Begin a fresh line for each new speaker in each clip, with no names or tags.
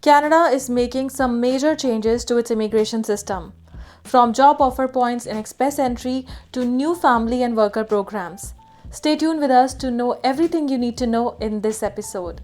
Canada is making some major changes to its immigration system, from job offer points in express entry to new family and worker programs. Stay tuned with us to know everything you need to know in this episode.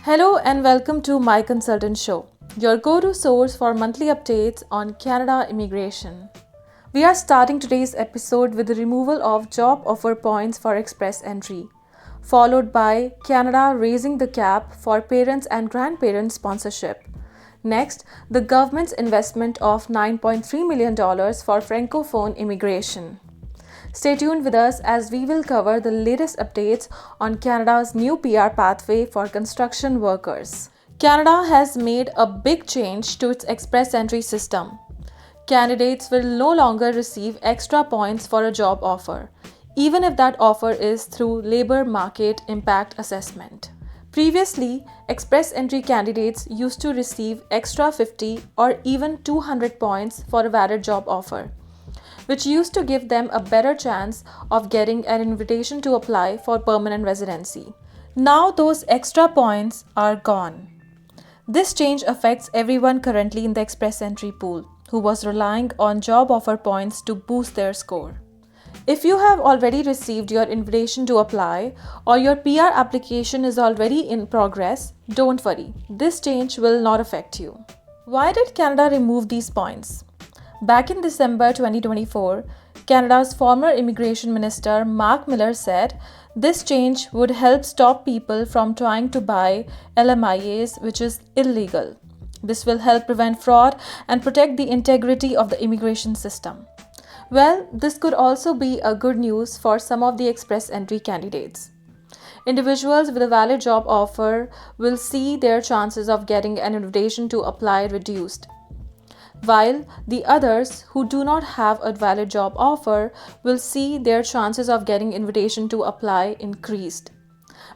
Hello and welcome to MyConsultant show, your go-to source for monthly updates on Canada immigration. We are starting today's episode with the removal of job offer points for express entry, followed by Canada raising the cap for parents and grandparents sponsorship. Next, the government's investment of $9.3 million for Francophone immigration. Stay tuned with us as we will cover the latest updates on Canada's new PR pathway for construction workers. Canada has made a big change to its express entry system. Candidates will no longer receive extra points for a job offer, even if that offer is through labor market impact assessment. Previously, express entry candidates used to receive extra 50 or even 200 points for a valid job offer, which used to give them a better chance of getting an invitation to apply for permanent residency. Now those extra points are gone. This change affects everyone currently in the express entry pool who was relying on job offer points to boost their score. If you have already received your invitation to apply or your PR application is already in progress, don't worry, this change will not affect you. Why did Canada remove these points? Back in December 2024, Canada's former Immigration Minister Mark Miller said this change would help stop people from trying to buy LMIAs, which is illegal. This will help prevent fraud and protect the integrity of the immigration system. Well, this could also be a good news for some of the express entry candidates. Individuals with a valid job offer will see their chances of getting an invitation to apply reduced, while the others who do not have a valid job offer will see their chances of getting invitation to apply increased,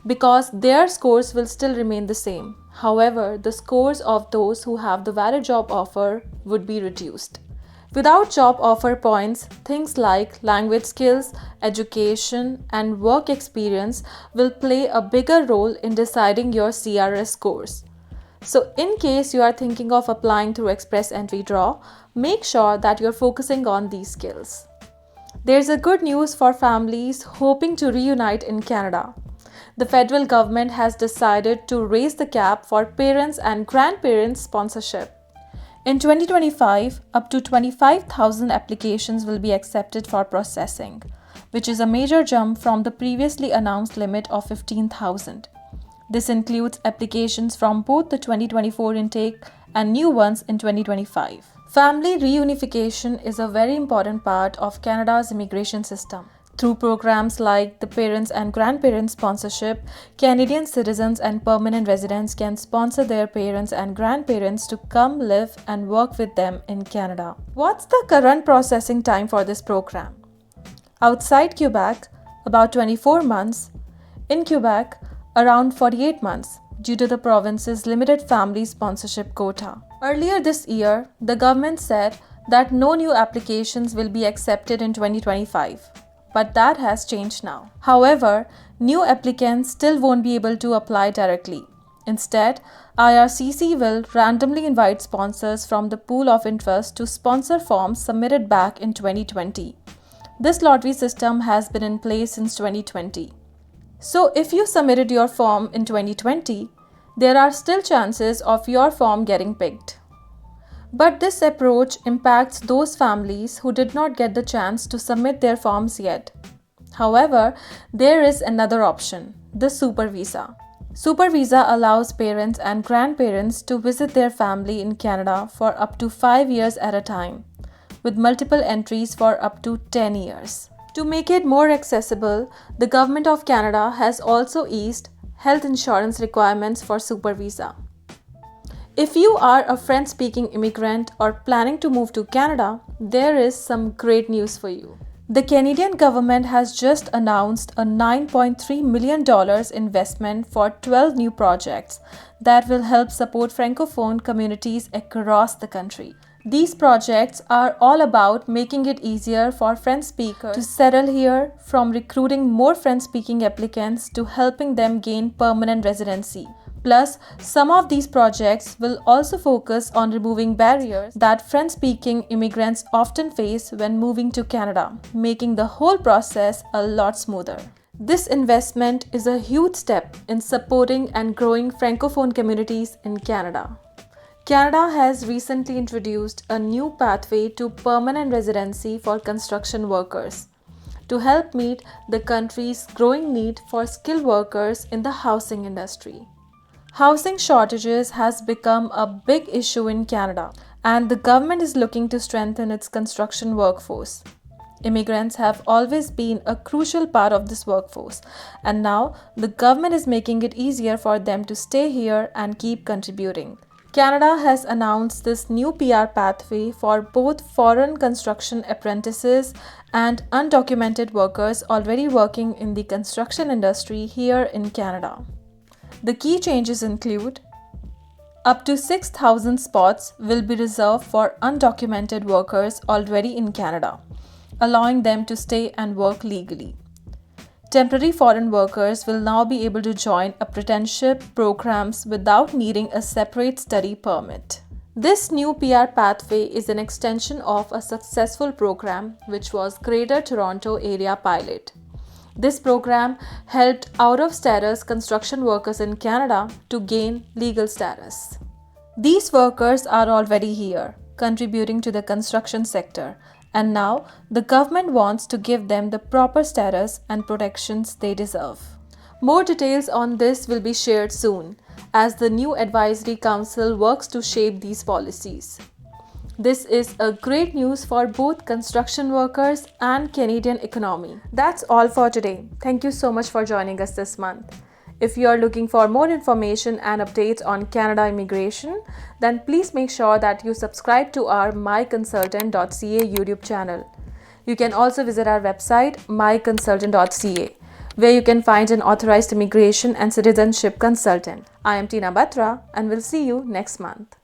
because their scores will still remain the same. However, the scores of those who have the valid job offer would be reduced. Without job offer points, things like language skills, education, and work experience will play a bigger role in deciding your CRS scores. So in case you are thinking of applying through express entry draw, make sure that you're focusing on these skills. There's a good news for families hoping to reunite in Canada. The federal government has decided to raise the cap for parents and grandparents sponsorship. In 2025, up to 25,000 applications will be accepted for processing, which is a major jump from the previously announced limit of 15,000. This includes applications from both the 2024 intake and new ones in 2025. Family reunification is a very important part of Canada's immigration system. Through programs like the Parents and Grandparents Sponsorship, Canadian citizens and permanent residents can sponsor their parents and grandparents to come live and work with them in Canada. What's the current processing time for this program? Outside Quebec, about 24 months. In Quebec, around 48 months due to the province's limited family sponsorship quota. Earlier this year, the government said that no new applications will be accepted in 2025, but that has changed now. However, new applicants still won't be able to apply directly. Instead, IRCC will randomly invite sponsors from the pool of interest to sponsor forms submitted back in 2020. This lottery system has been in place since 2020. So if you submitted your form in 2020, there are still chances of your form getting picked. But this approach impacts those families who did not get the chance to submit their forms yet. However, there is another option, the Super Visa. Super Visa allows parents and grandparents to visit their family in Canada for up to 5 years at a time, with multiple entries for up to 10 years. To make it more accessible, the Government of Canada has also eased health insurance requirements for Super Visa. If you are a French-speaking immigrant or planning to move to Canada, there is some great news for you. The Canadian government has just announced a $9.3 million investment for 12 new projects that will help support Francophone communities across the country. These projects are all about making it easier for French speakers to settle here, from recruiting more French speaking applicants to helping them gain permanent residency. Plus, some of these projects will also focus on removing barriers that French speaking immigrants often face when moving to Canada, making the whole process a lot smoother. This investment is a huge step in supporting and growing Francophone communities in Canada. Canada has recently introduced a new pathway to permanent residency for construction workers to help meet the country's growing need for skilled workers in the housing industry. Housing shortages has become a big issue in Canada, and the government is looking to strengthen its construction workforce. Immigrants have always been a crucial part of this workforce, and now the government is making it easier for them to stay here and keep contributing. Canada has announced this new PR pathway for both foreign construction apprentices and undocumented workers already working in the construction industry here in Canada. The key changes include: up to 6,000 spots will be reserved for undocumented workers already in Canada, allowing them to stay and work legally. Temporary foreign workers will now be able to join apprenticeship programs without needing a separate study permit. This new PR pathway is an extension of a successful program which was Greater Toronto Area Pilot. This program helped out-of-status construction workers in Canada to gain legal status. These workers are already here, contributing to the construction sector, and now the government wants to give them the proper status and protections they deserve. More details on this will be shared soon, as the new advisory council works to shape these policies. This is a great news for both construction workers and Canadian economy. That's all for today. Thank you so much for joining us this month. If you are looking for more information and updates on Canada immigration, then please make sure that you subscribe to our MyConsultant.ca YouTube channel. You can also visit our website MyConsultant.ca, where you can find an authorized immigration and citizenship consultant. I am Tina Batra and will see you next month.